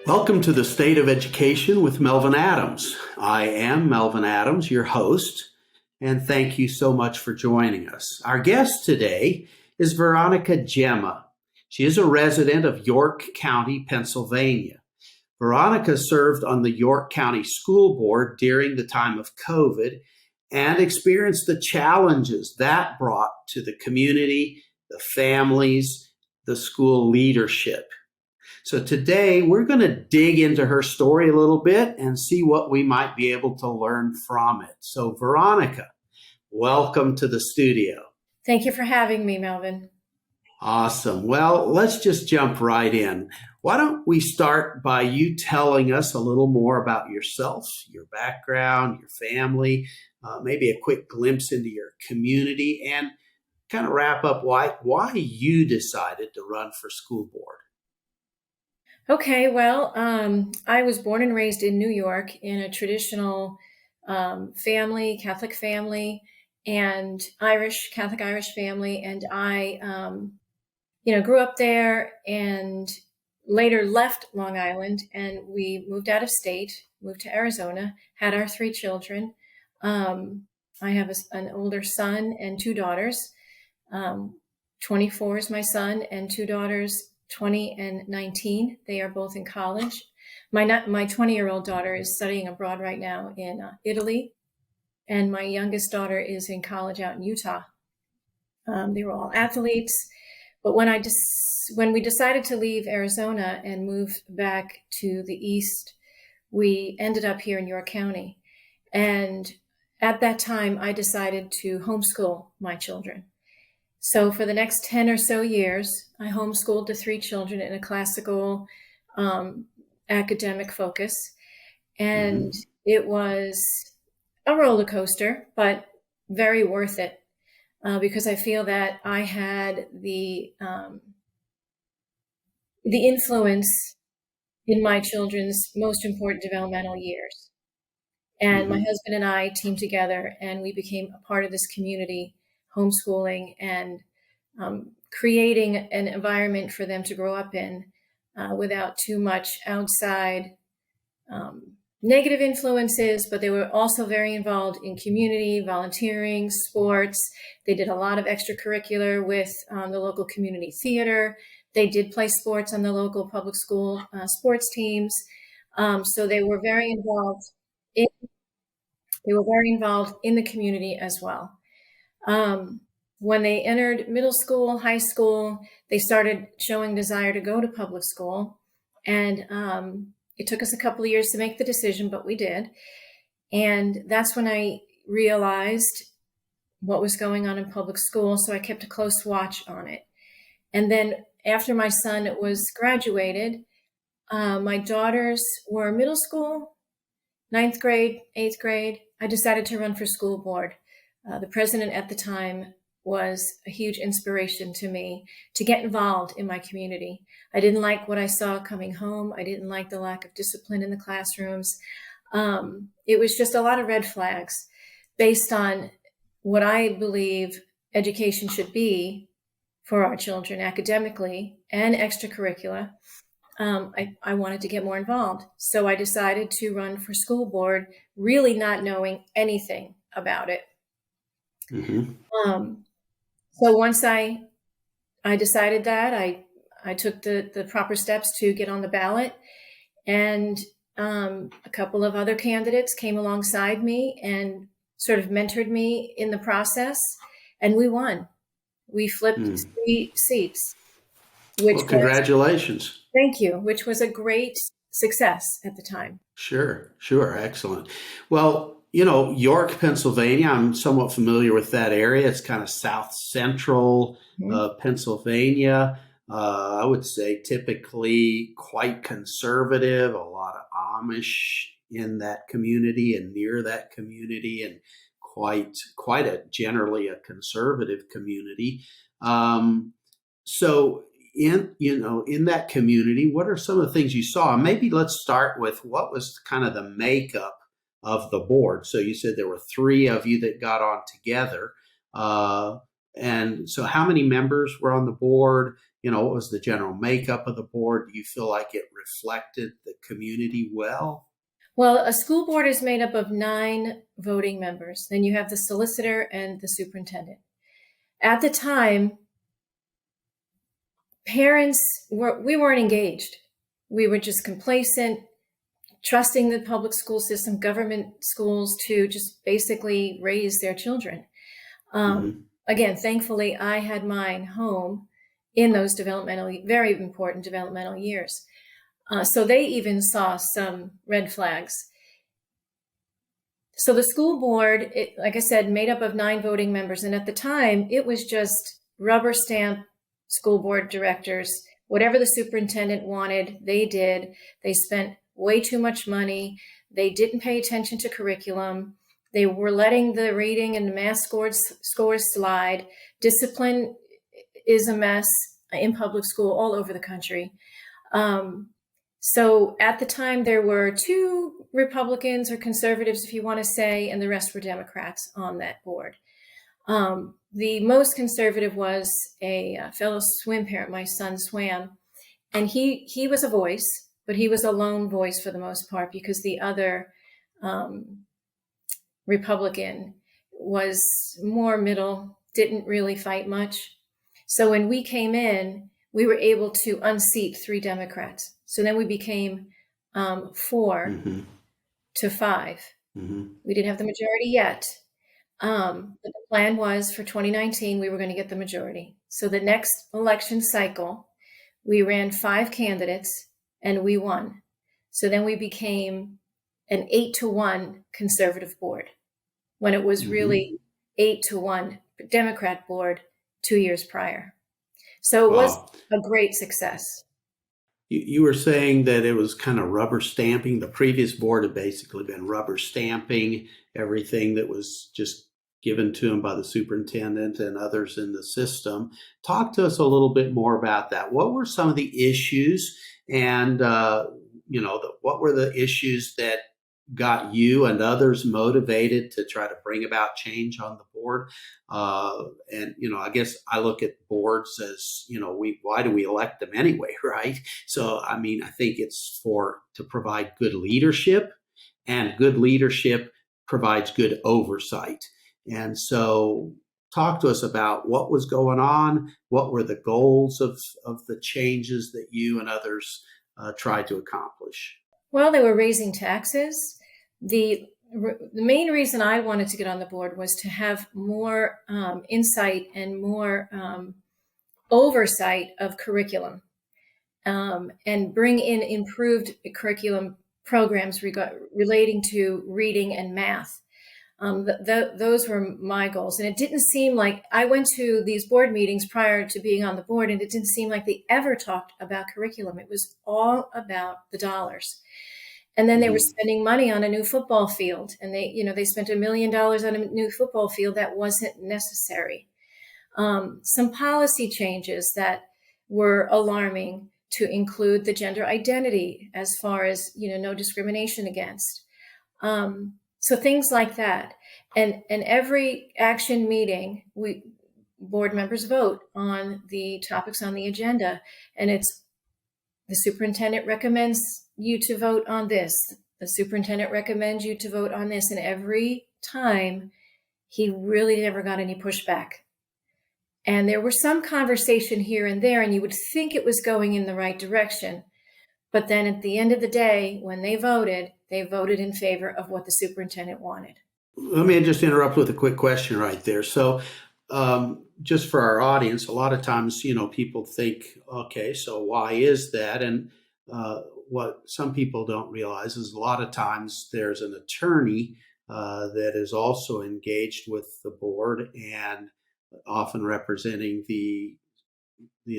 Welcome to the State of Education with Melvin Adams. I am Melvin Adams, your host, and thank you so much for joining us. Our guest today is Veronica Gemma. She is a resident of York County, Pennsylvania. Veronica served on the York County School Board during the time of COVID and experienced the challenges that brought to the community, the families, the school leadership. So today we're going to dig into her story a little bit and see what we might be able to learn from it. So Veronica, welcome to the studio. Thank you for having me, Melvin. Awesome. Well, let's just jump right in. Why don't we start by you telling us a little more about yourself, your background, your family, maybe a quick glimpse into your community, and kind of wrap up why you decided to run for school board. Okay, well, I was born and raised in New York in a traditional family, Catholic family, and Catholic Irish family. And I, grew up there and later left Long Island, and we moved out of state, moved to Arizona, had our 3 children. I have an older son and 2 daughters. 24 is my son, and 2 daughters, 20 and 19. They are both in college. My 20-year-old daughter is studying abroad right now in Italy, and my youngest daughter is in college out in Utah. They were all athletes, but when we decided to leave Arizona and move back to the east, we ended up here in York County. And at that time, I decided to homeschool my children. So for the next 10 or so years, I homeschooled the 3 children in a classical academic focus. And it was a roller coaster, but very worth it because I feel that I had the influence in my children's most important developmental years. And my husband and I teamed together, and we became a part of this community, homeschooling and creating an environment for them to grow up in without too much outside negative influences, but they were also very involved in community, volunteering, sports. They did a lot of extracurricular with the local community theater. They did play sports on the local public school sports teams. So they were very involved in the community as well. When they entered middle school, high school, they started showing desire to go to public school. And it took us a couple of years to make the decision, but we did. And that's when I realized what was going on in public school. So I kept a close watch on it. And then after my son was graduated, my daughters were middle school, 9th grade, 8th grade. I decided to run for school board. The president at the time was a huge inspiration to me to get involved in my community. I didn't like what I saw coming home. I didn't like the lack of discipline in the classrooms. It was just a lot of red flags based on what I believe education should be for our children academically and extracurricular. I wanted to get more involved. So I decided to run for school board, really not knowing anything about it. So once I decided that, I took the proper steps to get on the ballot, and a couple of other candidates came alongside me and sort of mentored me in the process, and we won. We flipped 3 seats. Congratulations. Thank you, which was a great success at the time. Sure. Excellent. Well, York, Pennsylvania, I'm somewhat familiar with that area. It's kind of south central Pennsylvania. I would say typically quite conservative, a lot of Amish in that community and near that community, and quite generally a conservative community. So in that community, what are some of the things you saw? Maybe let's start with what was kind of the makeup of the board. So you said there were 3 of you that got on together. And so how many members were on the board? what was the general makeup of the board? Do you feel like it reflected the community well? Well, a school board is made up of 9 voting members. Then you have the solicitor and the superintendent. At the time, we weren't engaged. We were just complacent, trusting the public school system, government schools to just basically raise their children. Again, thankfully, I had mine home in those very important developmental years. So they even saw some red flags. So the school board, like I said, made up of 9 voting members. And at the time, it was just rubber stamp school board directors. Whatever the superintendent wanted, they did. They spent way too much money. They didn't pay attention to curriculum. They were letting the reading and the math scores slide. Discipline is a mess in public school all over the country. So at the time, there were 2 Republicans or conservatives, if you want to say, and the rest were Democrats on that board. The most conservative was a fellow swim parent. My son swam, and he was a voice, but he was a lone voice for the most part because the other Republican was more middle, didn't really fight much. So when we came in, we were able to unseat 3 Democrats. So then we became 4 to 5. We didn't have the majority yet. But the plan was for 2019, we were going to get the majority. So the next election cycle, we ran 5 candidates and we won. So then we became an 8-1 conservative board when it was really 8-1 Democrat board 2 years prior. So it was a great success. You were saying that it was kind of rubber stamping. The previous board had basically been rubber stamping everything that was just given to them by the superintendent and others in the system. Talk to us a little bit more about that. What were some of the issues, and what were the issues that got you and others motivated to try to bring about change on the board? I guess I look at boards as, why do we elect them anyway, right? So, I think it's to provide good leadership, and good leadership provides good oversight. And so talk to us about what was going on. What were the goals of the changes that you and others tried to accomplish? Well, they were raising taxes. The main reason I wanted to get on the board was to have more insight and more oversight of curriculum and bring in improved curriculum programs relating to reading and math. Those were my goals. And it didn't seem like I went to these board meetings prior to being on the board, and it didn't seem like they ever talked about curriculum. It was all about the dollars. And then they were spending money on a new football field, and they spent $1 million on a new football field that wasn't necessary. Some policy changes that were alarming to include the gender identity as far as, no discrimination against. So things like that. And every action meeting, board members vote on the topics on the agenda, and it's the superintendent recommends you to vote on this. The superintendent recommends you to vote on this. And every time, he really never got any pushback. And there were some conversation here and there, and you would think it was going in the right direction. But then at the end of the day, when they voted in favor of what the superintendent wanted. Let me just interrupt with a quick question right there. So just for our audience, a lot of times, people think, okay, so why is that? And what some people don't realize is a lot of times there's an attorney that is also engaged with the board and often representing the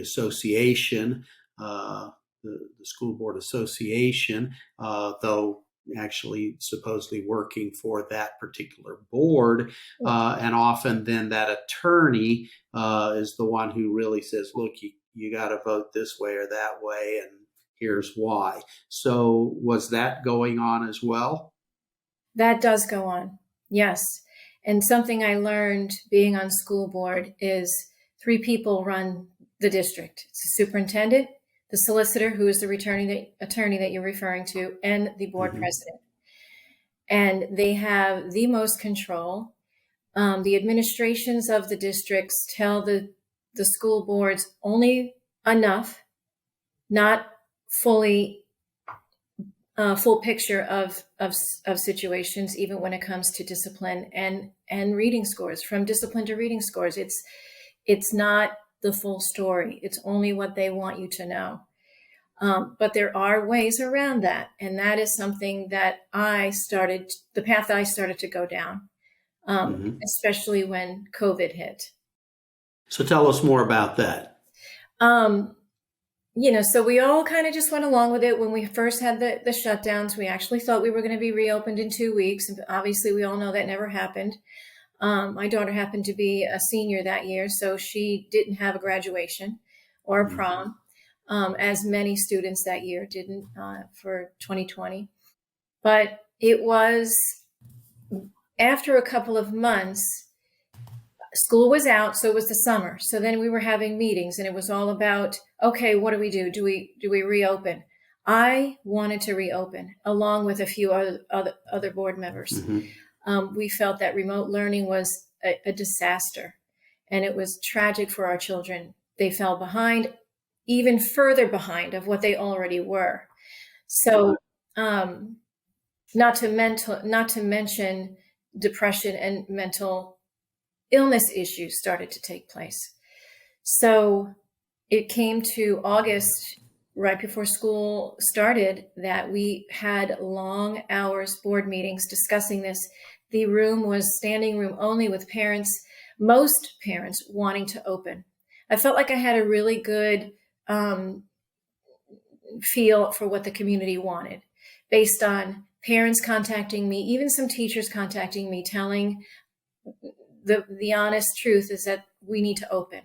association, the school board association, though actually supposedly working for that particular board. And often then that attorney is the one who really says, look, you got to vote this way or that way, and here's why. So was that going on as well? That does go on, yes. And something I learned being on school board is 3 people run the district. It's the superintendent, the solicitor, who is the returning attorney that you're referring to, and the board president. And they have the most control. The administrations of the districts tell the school boards only enough, not fully full picture of situations, even when it comes to discipline and reading scores. From discipline to reading scores, it's not the full story. It's only what they want you to know. But there are ways around that, and that is something that the path I started to go down, especially when COVID hit. So tell us more about that. So we all kind of just went along with it. When we first had the shutdowns, we actually thought we were going to be reopened in 2 weeks. And obviously, we all know that never happened. My daughter happened to be a senior that year, so she didn't have a graduation or a prom, as many students that year didn't for 2020. But it was after a couple of months, school was out, so it was the summer. So then we were having meetings, and it was all about, okay, what do we do? Do we reopen? I wanted to reopen, along with a few other board members. We felt that remote learning was a disaster, and it was tragic for our children. They fell behind, even further behind of what they already were. So, not to mention depression and mental illness issues started to take place. So it came to August, right before school started, that we had long hours board meetings discussing this. The room was standing room only, with most parents wanting to open. I felt like I had a really good feel for what the community wanted, based on parents contacting me, even some teachers contacting me, telling the honest truth is that we need to open.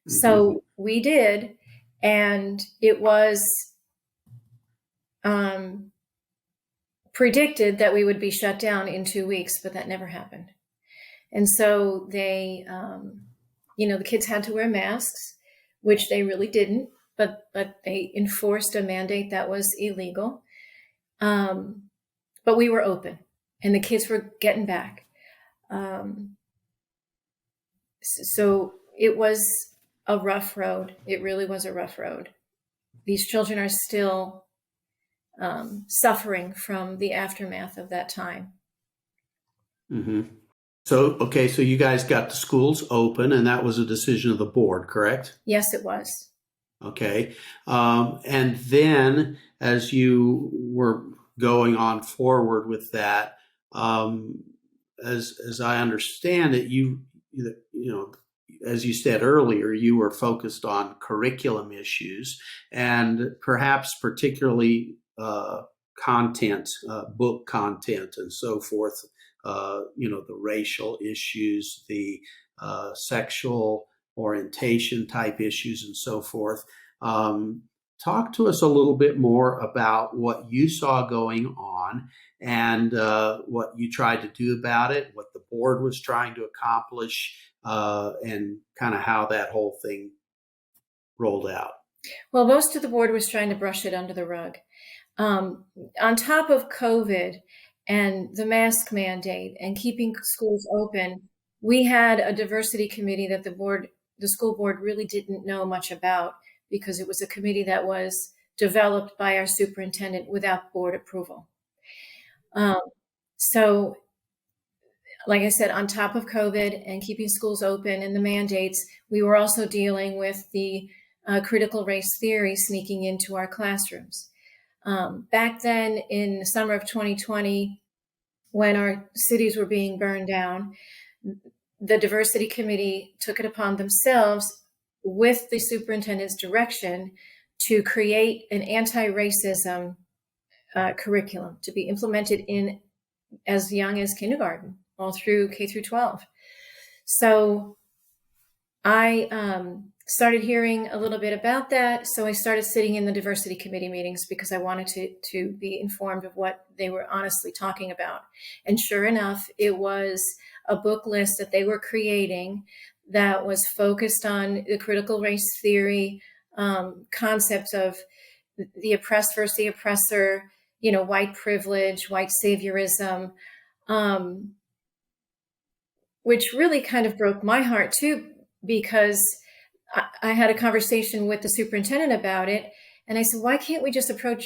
So we did, and it was predicted that we would be shut down in 2 weeks, but that never happened. And so they, the kids had to wear masks, which they really didn't, but they enforced a mandate that was illegal. But we were open, and the kids were getting back. So it was a rough road. It really was a rough road. These children are still suffering from the aftermath of that time. So you guys got the schools open, and that was a decision of the board, correct? Yes, it was. Okay. And then as you were going on forward with that, as I understand it, you as you said earlier, you were focused on curriculum issues, and perhaps particularly content, book content and so forth, the racial issues, the sexual orientation type issues and so forth. Talk to us a little bit more about what you saw going on, and what you tried to do about it, what the board was trying to accomplish, and kind of how that whole thing rolled out. Well, most of the board was trying to brush it under the rug. On top of COVID and the mask mandate and keeping schools open, we had a diversity committee that the school board really didn't know much about, because it was a committee that was developed by our superintendent without board approval. So, like I said, on top of COVID and keeping schools open and the mandates, we were also dealing with the critical race theory sneaking into our classrooms. Back then, in the summer of 2020, when our cities were being burned down, the diversity committee took it upon themselves, with the superintendent's direction, to create an anti-racism curriculum to be implemented in as young as kindergarten, all through K through 12. So I started hearing a little bit about that. So I started sitting in the diversity committee meetings, because I wanted to be informed of what they were honestly talking about. And sure enough, it was a book list that they were creating that was focused on the critical race theory, concepts of the oppressed versus the oppressor, white privilege, white saviorism, which really kind of broke my heart too, because I had a conversation with the superintendent about it. And I said, why can't we just approach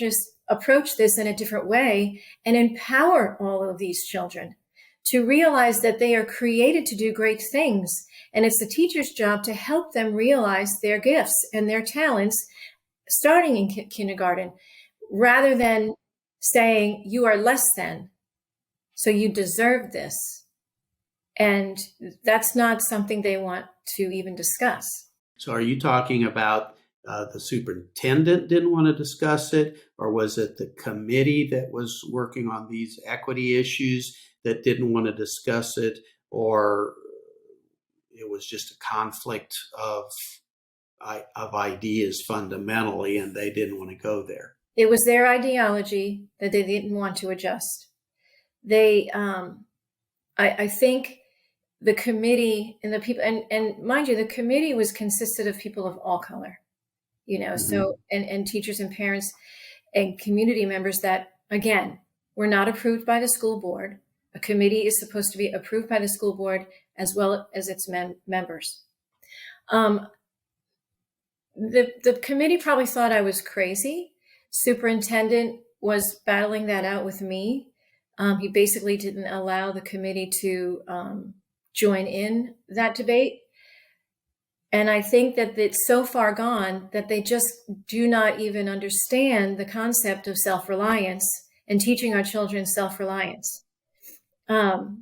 this in a different way and empower all of these children to realize that they are created to do great things? And it's the teacher's job to help them realize their gifts and their talents starting in kindergarten, rather than saying you are less than, so you deserve this. And that's not something they want to even discuss. So are you talking about the superintendent didn't want to discuss it, or was it the committee that was working on these equity issues that didn't want to discuss it, or it was just a conflict of ideas fundamentally and they didn't want to go there? It was their ideology that they didn't want to adjust. I think the committee and the people, and mind you, the committee consisted of people of all color, so, and teachers and parents and community members that, again, were not approved by the school board. A committee is supposed to be approved by the school board as well as its members. The committee probably thought I was crazy. Superintendent was battling that out with me. He basically didn't allow the committee to join in that debate. And I think that it's so far gone that they just do not even understand the concept of self-reliance and teaching our children self-reliance. It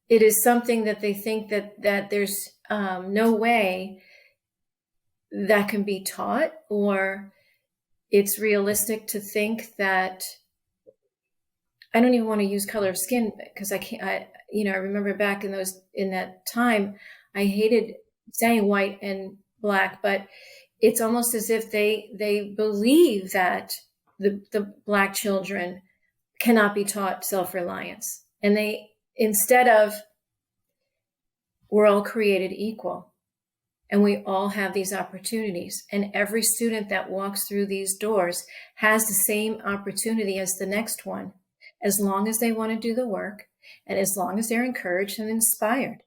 is something that they think that there's no way that can be taught, or it's realistic to think that, I don't even want to use color of skin because I can't, I remember back in that time, I hated saying white and black, but it's almost as if they believe that the Black children cannot be taught self-reliance. And instead of, we're all created equal and we all have these opportunities, and every student that walks through these doors has the same opportunity as the next one, as long as they want to do the work and as long as they're encouraged and inspired.